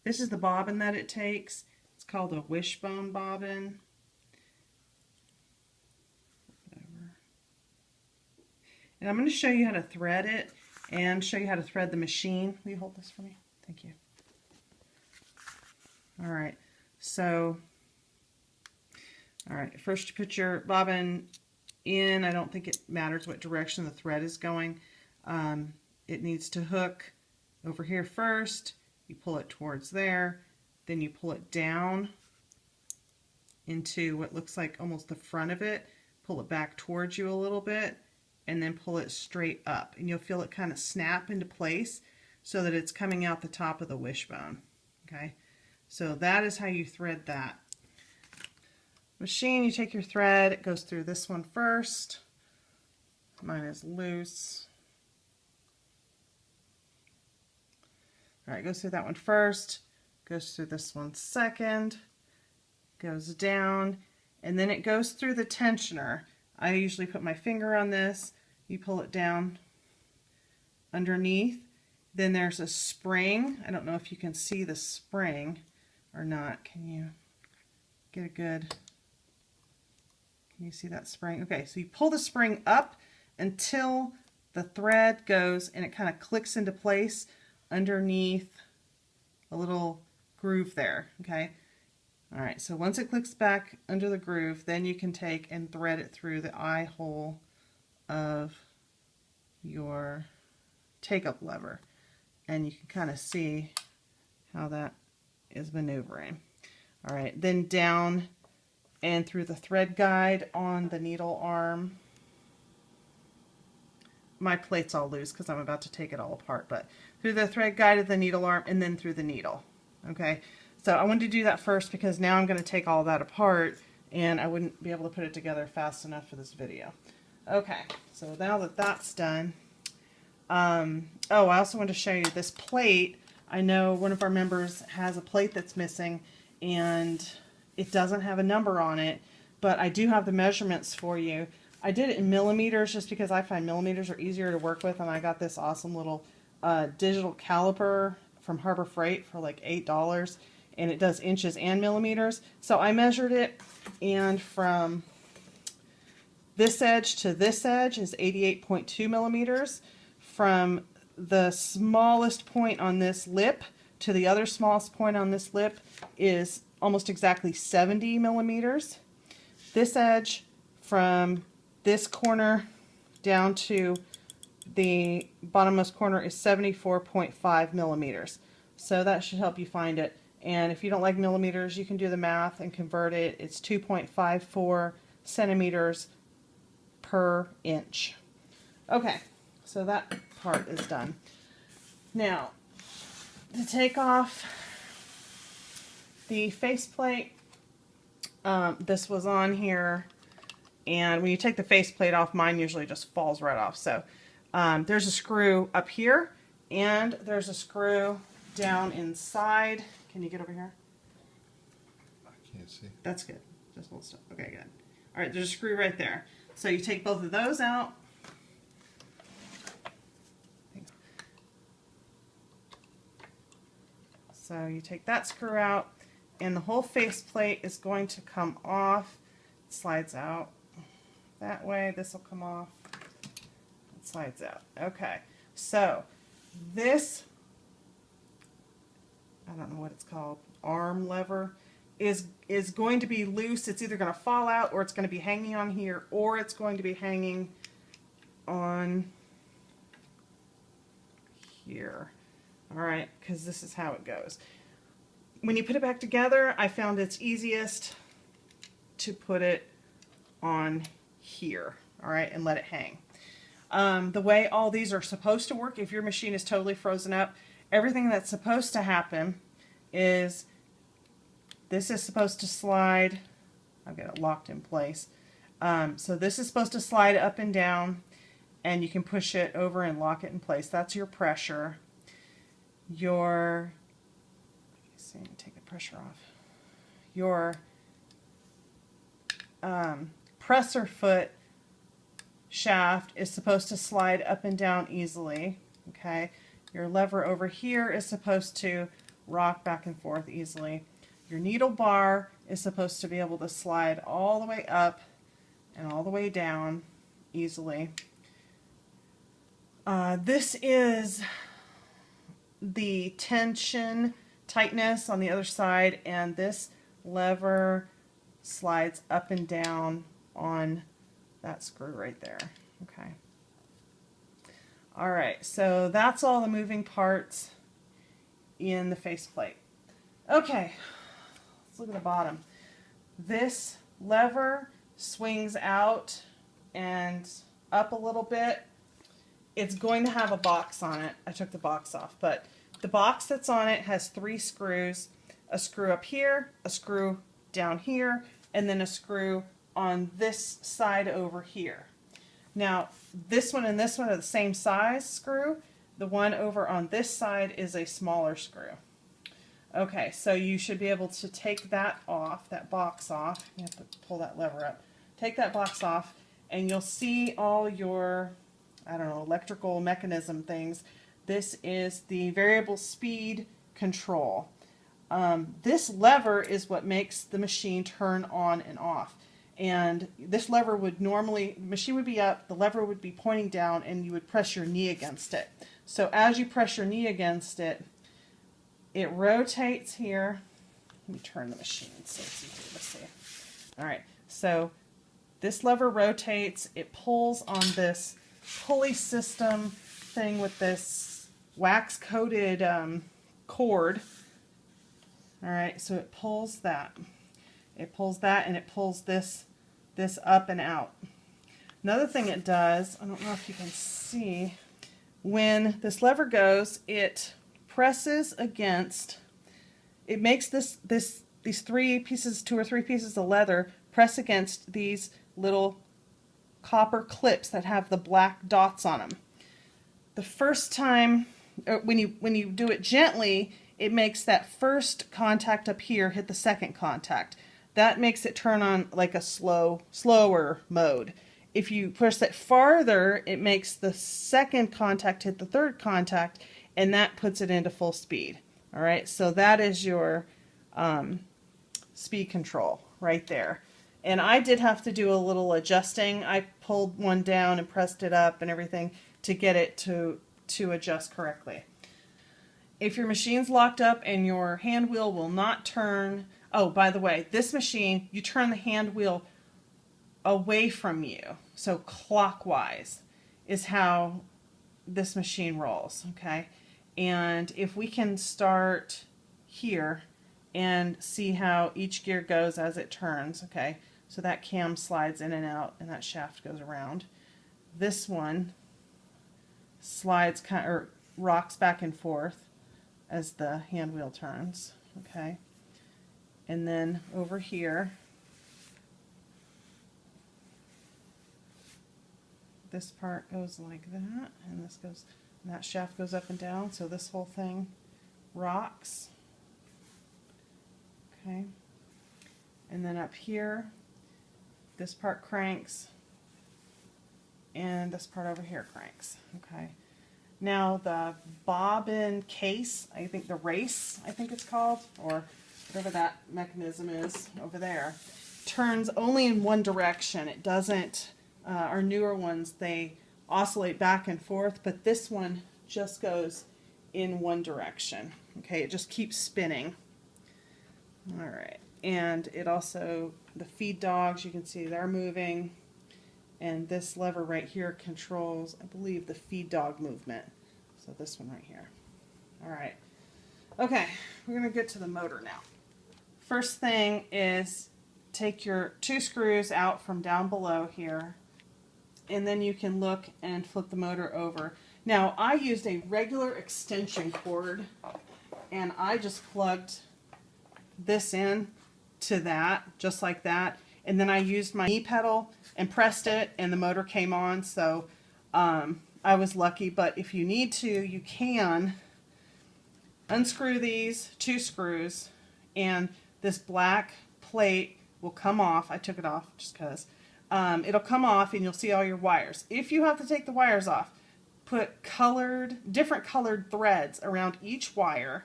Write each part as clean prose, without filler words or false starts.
This is the bobbin that it takes. It's called a wishbone bobbin. And I'm going to show you how to thread it and show you how to thread the machine. Will you hold this for me? Thank you. All right, so, first you put your bobbin in. I don't think it matters what direction the thread is going. It needs to hook over here first. You pull it towards there, then you pull it down into what looks like almost the front of it, pull it back towards you a little bit, and then pull it straight up. And you'll feel it kind of snap into place so that it's coming out the top of the wishbone. Okay, so that is how you thread that. Machine, you take your thread, it goes through this one first. Mine is loose. All right, goes through that one first, goes through this one second, goes down, and then it goes through the tensioner. I usually put my finger on this, you pull it down underneath. Then there's a spring. I don't know if you can see the spring or not. Can you get a good, can you see that spring? Okay, so you pull the spring up until the thread goes and it kind of clicks into place underneath a little groove there, okay? All right, so once it clicks back under the groove, then you can take and thread it through the eye hole of your take-up lever. And you can kind of see how that is maneuvering. All right, then down and through the thread guide on the needle arm. My plate's all loose because I'm about to take it all apart, but through the thread guide of the needle arm and then through the needle. Okay, so I wanted to do that first because now I'm going to take all that apart and I wouldn't be able to put it together fast enough for this video. Okay, so now that that's done, oh, I also want to show you this plate. I know one of our members has a plate that's missing and it doesn't have a number on it, but I do have the measurements for you. I did it in millimeters just because I find millimeters are easier to work with, and I got this awesome little digital caliper from Harbor Freight for like $8, and it does inches and millimeters. So I measured it, and from this edge to this edge is 88.2 millimeters. From the smallest point on this lip to the other smallest point on this lip is almost exactly 70 millimeters. This edge from this corner down to the bottommost corner is 74.5 millimeters. So that should help you find it. And if you don't like millimeters, you can do the math and convert it. It's 2.54 centimeters per inch. Okay, so that part is done. Now, to take off the faceplate, this was on here. And when you take the faceplate off, mine usually just falls right off. So there's a screw up here, and there's a screw down inside. Can you get over here? I can't see. That's good. Just hold still. Okay, good. All right, there's a screw right there. So you take both of those out. So you take that screw out, and the whole faceplate is going to come off. It slides out that way. This will come off. It slides out. Okay, so this, I don't know what it's called, arm lever, is going to be loose. It's either going to fall out, or it's going to be hanging on here, or it's going to be hanging on here. All right, because this is how it goes. When you put it back together, I found it's easiest to put it on here, all right, and let it hang. The way all these are supposed to work, if your machine is totally frozen up, everything that's supposed to happen is this is supposed to slide. I've got it locked in place. So this is supposed to slide up and down, and you can push it over and lock it in place. That's your pressure. Your, let me see, take the pressure off. Your presser foot shaft is supposed to slide up and down easily. Okay, your lever over here is supposed to rock back and forth easily. Your needle bar is supposed to be able to slide all the way up and all the way down easily. This is the tension tightness on the other side, and this lever slides up and down on that screw right there. Okay. All right, so that's all the moving parts in the faceplate. Okay, let's look at the bottom. This lever swings out and up a little bit. It's going to have a box on it. I took the box off, but the box that's on it has 3 screws, a screw up here, a screw down here, and then a screw on this side over here. Now, this one and this one are the same size screw. The one over on this side is a smaller screw. Okay, so you should be able to take that off, that box off. You have to pull that lever up. Take that box off, and you'll see all your, I don't know, electrical mechanism things. This is the variable speed control. This lever is what makes the machine turn on and off. And this lever would normally, the machine would be up, the lever would be pointing down, and you would press your knee against it. So as you press your knee against it, it rotates here. Let me turn the machine so it's easier to see. All right, so this lever rotates, it pulls on this pulley system thing with this wax-coated cord. All right, so it pulls that. It pulls that, and it pulls this up and out. Another thing it does, I don't know if you can see, when this lever goes, it presses against, it makes these 3 pieces, 2 or 3 pieces of leather press against these little copper clips that have the black dots on them. The first time, when you do it gently, it makes that first contact up here hit the second contact. That makes it turn on like a slower mode. If you push it farther, it makes the second contact hit the third contact, and that puts it into full speed. All right, so that is your speed control right there. And I did have to do a little adjusting. I pulled one down and pressed it up and everything to get it to adjust correctly. If your machine's locked up and your hand wheel will not turn, oh, by the way, this machine, you turn the hand wheel away from you. So clockwise is how this machine rolls, okay? And if we can start here and see how each gear goes as it turns, okay? So that cam slides in and out and that shaft goes around. This one slides or rocks back and forth as the hand wheel turns, okay? And then over here, this part goes like that, and this goes, and that shaft goes up and down, so this whole thing rocks, okay? And then up here, this part cranks, and this part over here cranks, okay? Now the bobbin case, I think the race, I think it's called, or whatever that mechanism is over there, turns only in one direction. It doesn't, our newer ones, they oscillate back and forth, but this one just goes in one direction. Okay, it just keeps spinning. All right, and it also, the feed dogs, you can see they're moving. And this lever right here controls, I believe, the feed dog movement. So this one right here. All right. Okay, we're going to get to the motor now. First thing is take your 2 screws out from down below here, and then you can look and flip the motor over. Now, I used a regular extension cord, and I just plugged this in to that, just like that. And then I used my knee pedal and pressed it, and the motor came on, so I was lucky. But if you need to, you can unscrew these 2 screws, and this black plate will come off. I took it off just because. It'll come off, and you'll see all your wires. If you have to take the wires off, put different colored threads around each wire.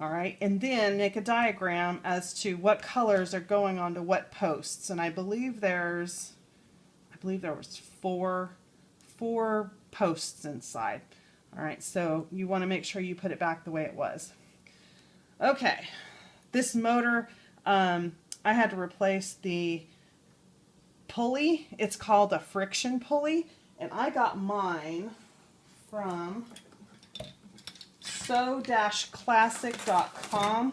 All right, and then make a diagram as to what colors are going onto what posts. And I believe there was four posts inside. All right, so you want to make sure you put it back the way it was. Okay, this motor, I had to replace the pulley. It's called a friction pulley, and I got mine from so-classic.com,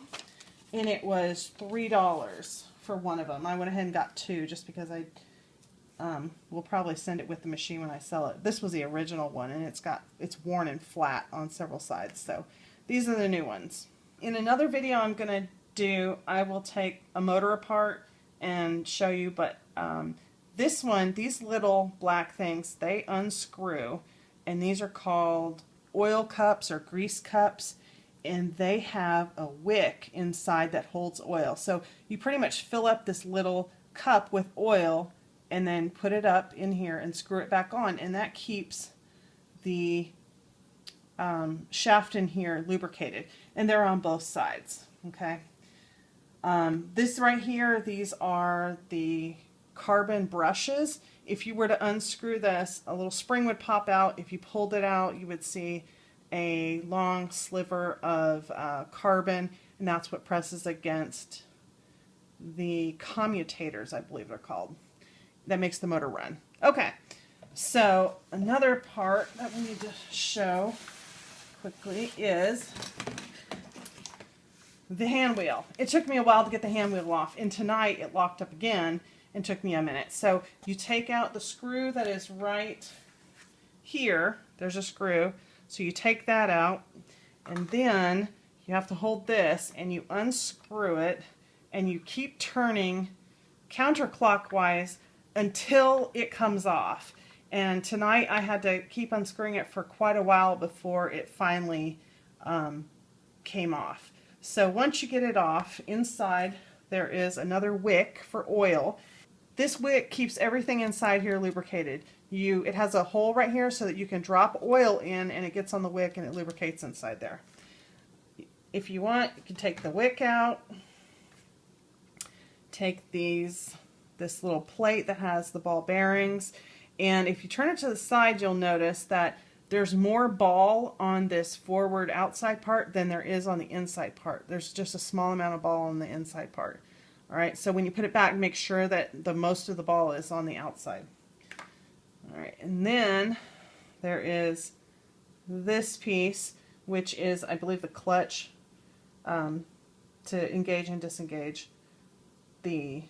and it was $3 for one of them. I went ahead and got two just because I will probably send it with the machine when I sell it. This was the original one, and it's worn and flat on several sides. So these are the new ones. In another video I'm going to do, I will take a motor apart and show you, but this one, these little black things, they unscrew, and these are called oil cups or grease cups, and they have a wick inside that holds oil. So you pretty much fill up this little cup with oil and then put it up in here and screw it back on, and that keeps the shaft in here lubricated, and they're on both sides. Okay, this right here, these are the carbon brushes. If you were to unscrew this, a little spring would pop out. If you pulled it out, you would see a long sliver of carbon, and that's what presses against the commutators, I believe they're called, that makes the motor run. Okay, so another part that we need to show quickly is the hand wheel. It took me a while to get the hand wheel off, and tonight it locked up again and took me a minute. So you take out the screw that is right here. There's a screw. So you take that out, and then you have to hold this and you unscrew it, and you keep turning counterclockwise until it comes off. And tonight I had to keep unscrewing it for quite a while before it finally came off. So once you get it off, inside there is another wick for oil. This wick keeps everything inside here lubricated. It has a hole right here so that you can drop oil in and it gets on the wick and it lubricates inside there. If you want, you can take the wick out, take this little plate that has the ball bearings, and if you turn it to the side, you'll notice that there's more ball on this forward outside part than there is on the inside part. There's just a small amount of ball on the inside part. All right, so when you put it back, make sure that the most of the ball is on the outside. All right, and then there is this piece, which is, I believe, the clutch to engage and disengage the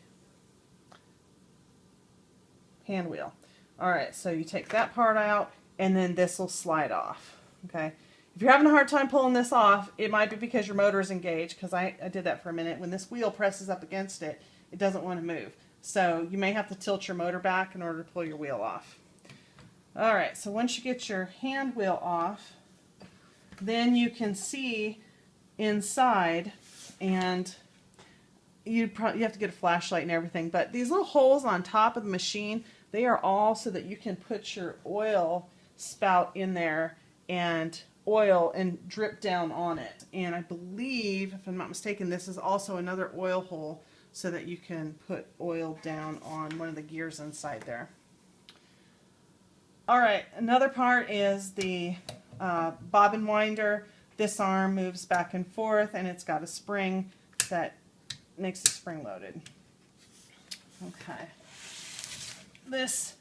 hand wheel. All right, so you take that part out, and then this will slide off. Okay, if you're having a hard time pulling this off, it might be because your motor is engaged, because I did that for a minute. When this wheel presses up against it, it doesn't want to move. So you may have to tilt your motor back in order to pull your wheel off. All right, so once you get your hand wheel off, then you can see inside, and you have to get a flashlight and everything, but these little holes on top of the machine, they are all so that you can put your oil spout in there and oil and drip down on it. And I believe, if I'm not mistaken, this is also another oil hole so that you can put oil down on one of the gears inside there. All right, another part is the bobbin winder. This arm moves back and forth, and it's got a spring that makes it spring loaded. Okay. This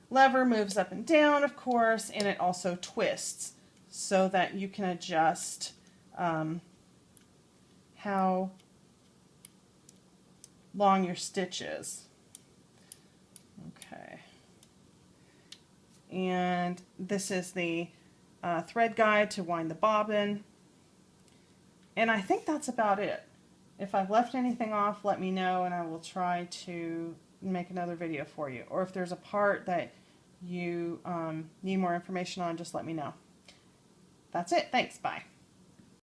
lever moves up and down, of course, and it also twists so that you can adjust how long your stitch is. Okay. And this is the thread guide to wind the bobbin. And I think that's about it. If I've left anything off, let me know, and I will try to make another video for you. Or if there's a part that you need more information on, just let me know. That's it. Thanks. Bye.